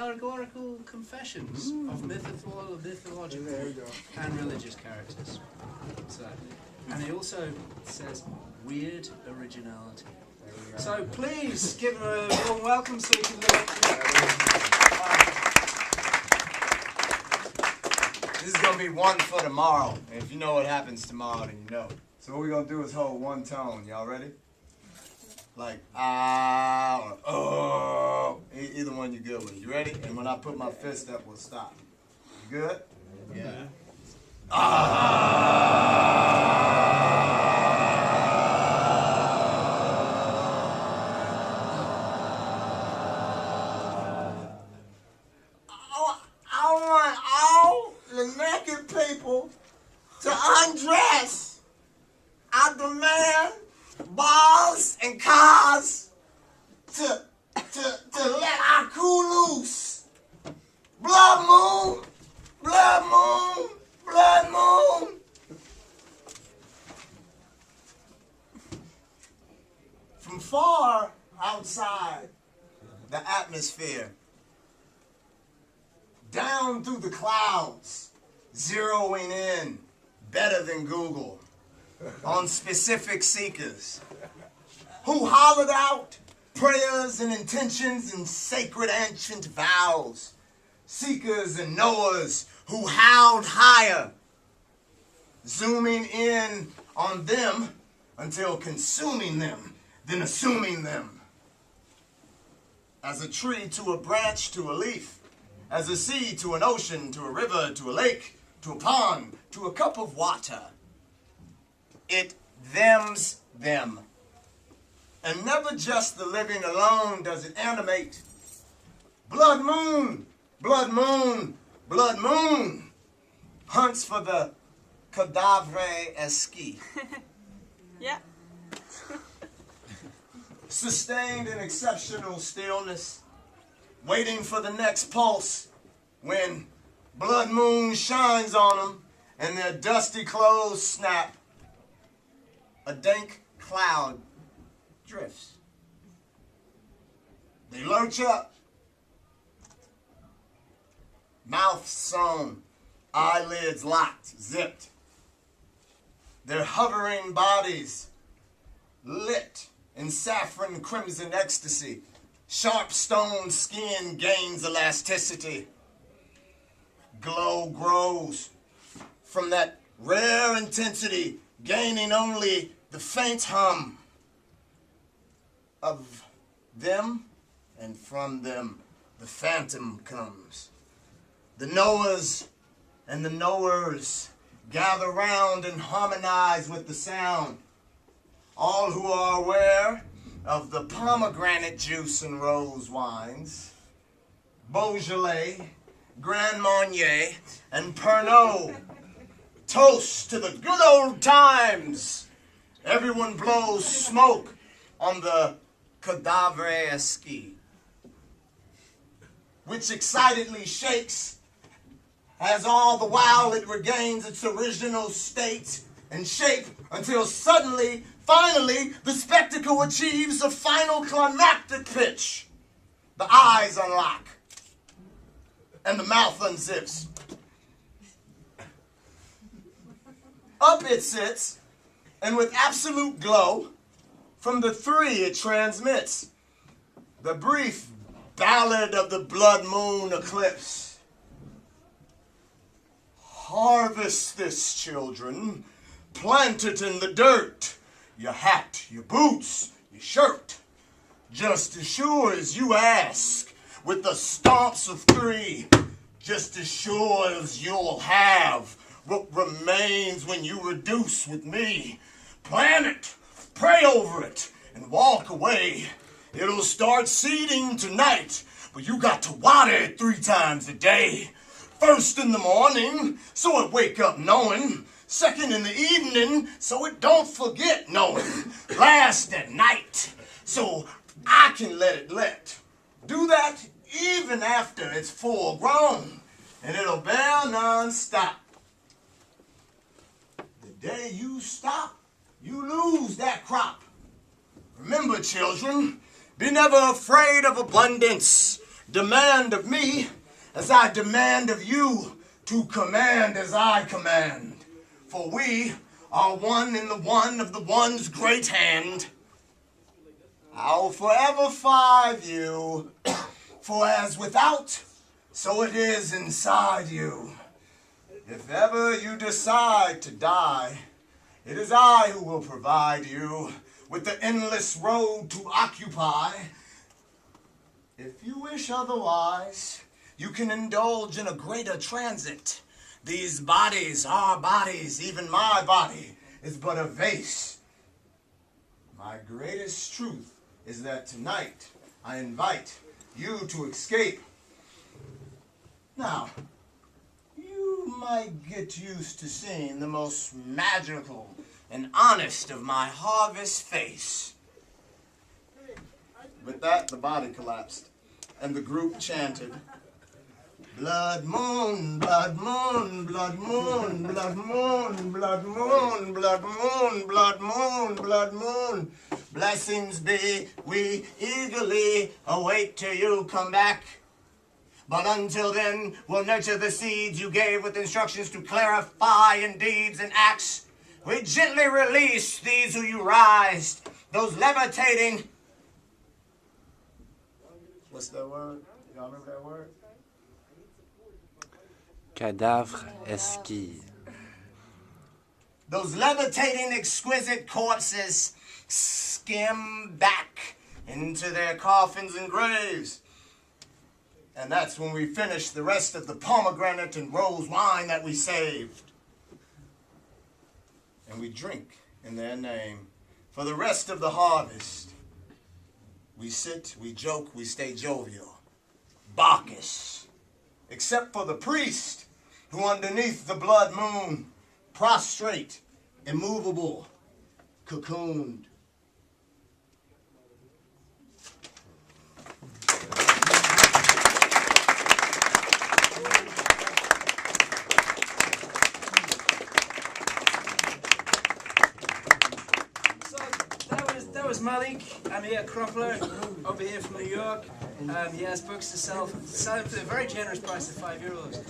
allegorical confessions of mythological and religious characters. So, and he also says weird originality. So please give him a warm welcome so he can look. This is going to be one for tomorrow. And if you know what happens tomorrow, then you know. So what we're going to do is hold one tone. Y'all ready? Like, ah, or oh. Either one you're good with. You ready? And when I put my fist up, we'll stop. You good? Yeah. I want all the naked people to undress. I demand balls and cars to let Akhus loose. Blood moon, blood moon, blood moon. From far outside the atmosphere, down through the clouds, zeroing in better than Google on specific seekers who hollered out prayers and intentions and sacred ancient vows. Seekers and knowers who howled higher, zooming in on them until consuming them, then assuming them. As a tree to a branch to a leaf, as a sea to an ocean, to a river, to a lake, to a pond, to a cup of water. It thems them. And never just the living alone does it animate. Blood moon, blood moon, blood moon hunts for the Cadvre Exsquis. Yeah. Sustained in exceptional stillness, waiting for the next pulse when blood moon shines on them and their dusty clothes snap. A dank cloud drifts. They lurch up, mouth sewn, eyelids locked, zipped. Their hovering bodies lit in saffron crimson ecstasy. Sharp stone skin gains elasticity. Glow grows from that rare intensity, gaining only the faint hum of them, and from them the phantom comes. The knowers and the knowers gather round and harmonize with the sound. All who are aware of the pomegranate juice and rose wines, Beaujolais, Grand Marnier, and Pernod. Toast to the good old times. Everyone blows smoke on the Cadvre Exsquis, which excitedly shakes as all the while it regains its original state and shape until suddenly, finally, the spectacle achieves a final climactic pitch. The eyes unlock and the mouth unzips. Up it sits, and with absolute glow, from the three it transmits the brief ballad of the blood moon eclipse. Harvest this, children. Plant it in the dirt. Your hat, your boots, your shirt. Just as sure as you ask, with the stomps of three, just as sure as you'll have what remains when you reduce with me. Plan it, pray over it, and walk away. It'll start seeding tonight, but you got to water it 3 times a day. First in the morning, so it wake up knowing. Second in the evening, so it don't forget knowing. Last at night, so I can let it let. Do that even after it's full grown, and it'll bear non-stop. The day you stop, you lose that crop. Remember, children, be never afraid of abundance. Demand of me as I demand of you to command as I command. For we are one in the one of the one's great hand. I'll forever five you, for as without, so it is inside you. If ever you decide to die, it is I who will provide you with the endless road to occupy. If you wish otherwise, you can indulge in a greater transit. These bodies are bodies, even my body is but a vase. My greatest truth is that tonight I invite you to escape. Now, you might get used to seeing the most magical and honest of my harvest face. With that, the body collapsed, and the group chanted, blood moon, blood moon, blood moon, blood moon, blood moon, blood moon, blood moon, blood moon. Blessings be, we eagerly await till you come back. But until then, we'll nurture the seeds you gave with instructions to clarify in deeds and acts. We gently release these who you raised, those levitating. What's that word? Y'all remember that word? Cadvre Exsquis. Those levitating exquisite corpses skim back into their coffins and graves. And that's when we finish the rest of the pomegranate and rose wine that we saved. And we drink in their name for the rest of the harvest. We sit, we joke, we stay jovial. Bacchus. Except for the priest, who underneath the blood moon, prostrate, immovable, cocooned. That was Malik. I'm here, Crumpler, over here from New York. He has books to sell for a very generous price of €5.